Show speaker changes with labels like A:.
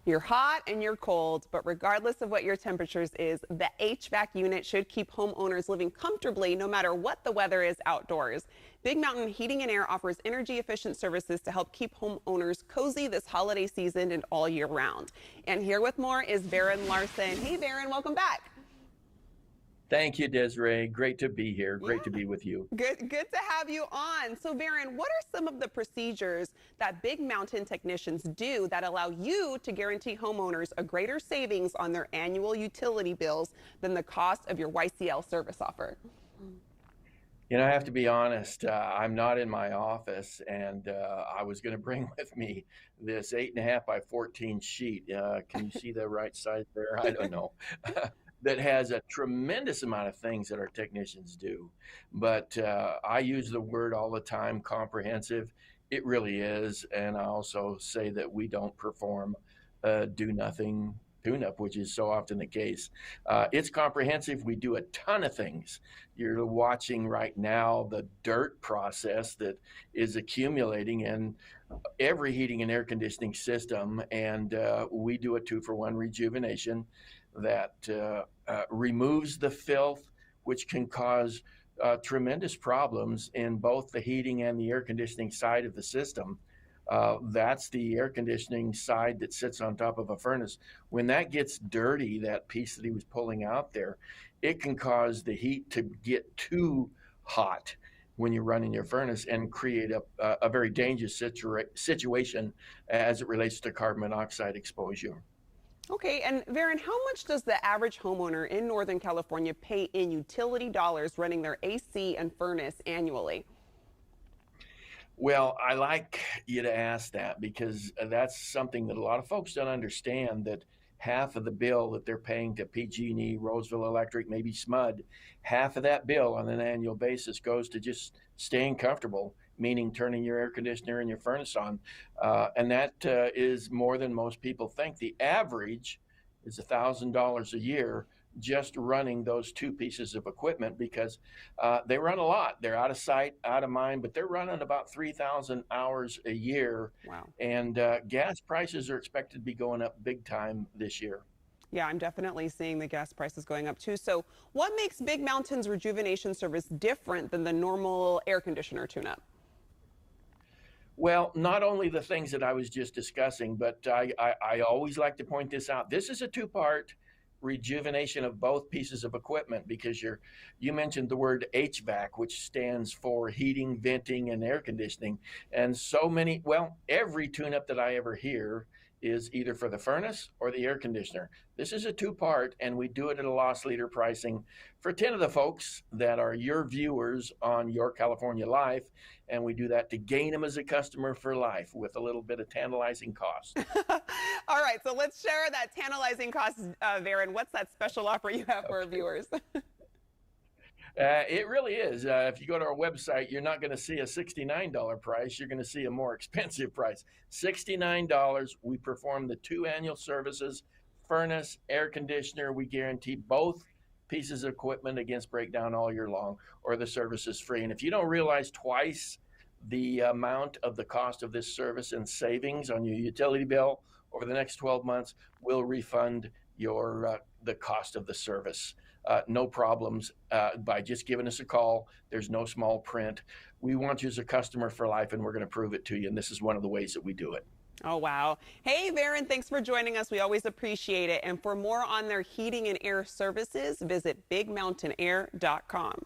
A: You're hot and you're cold, but regardless of what your temperatures is, the HVAC unit should keep homeowners living comfortably no matter what the weather is outdoors. Big Mountain Heating and Air offers energy efficient services to help keep homeowners cozy this holiday season and all year round. And here with more is Varen Larson. Hey, Varen, welcome back.
B: Thank you, Desiree. Great to be here.
A: Yeah,
B: Great to be with you.
A: good to have you on. So, Varen, what are some of the procedures that Big Mountain technicians do that allow you to guarantee homeowners a greater savings on their annual utility bills than the cost of your YCL service offer?
B: I have to be honest. I'm not in my office, and I was going to bring with me this 8.5 by 14 sheet. Can you see the right side there? I don't know. That has a tremendous amount of things that our technicians do. But I use the word all the time, comprehensive. It really is. And I also say that we don't perform do nothing tune-up, which is so often the case. It's comprehensive. We do a ton of things. You're watching right now the dirt process that is accumulating in every heating and air conditioning system, and we do a 2-for-1 rejuvenation that removes the filth, which can cause tremendous problems in both the heating and the air conditioning side of the system. That's the air conditioning side that sits on top of a furnace. When that gets dirty, that piece that he was pulling out there, it can cause the heat to get too hot when you're running your furnace and create a very dangerous situation as it relates to carbon monoxide exposure.
A: Okay, and Varen, how much does the average homeowner in Northern California pay in utility dollars running their AC and furnace annually?
B: Well, I like you to ask that because that's something that a lot of folks don't understand, that half of the bill that they're paying to PG&E, Roseville Electric, maybe SMUD, half of that bill on an annual basis goes to just staying comfortable, meaning turning your air conditioner and your furnace on. And that is more than most people think. The average is $1,000 a year just running those two pieces of equipment because they run a lot. They're out of sight, out of mind, but they're running about 3,000 hours a year.
A: Wow.
B: And gas prices are expected to be going up big time this year.
A: Yeah, I'm definitely seeing the gas prices going up too. So, what makes Big Mountain's rejuvenation service different than the normal air conditioner tune-up?
B: Well, not only the things that I was just discussing, but I always like to point this out. This is a two-part rejuvenation of both pieces of equipment because you mentioned the word HVAC, which stands for heating, venting, and air conditioning. And every tune-up that I ever hear is either for the furnace or the air conditioner. This is a two-part, and we do it at a loss leader pricing for 10 of the folks that are your viewers on Your California Life, and we do that to gain them as a customer for life with a little bit of tantalizing cost.
A: All right, so let's share that tantalizing cost, Varen. What's that special offer you have for our
B: Okay.
A: viewers?
B: It really is. If you go to our website, you're not going to see a $69 price. You're going to see a more expensive price. $69. We perform the 2 annual services, furnace, air conditioner. We guarantee both pieces of equipment against breakdown all year long, or the service is free. And if you don't realize twice the amount of the cost of this service and savings on your utility bill over the next 12 months, we'll refund your the cost of the service. No problems by just giving us a call. There's no small print. We want you as a customer for life, and we're going to prove it to you. And this is one of the ways that we do it.
A: Oh, wow. Hey, Varen, thanks for joining us. We always appreciate it. And for more on their heating and air services, visit bigmountainair.com.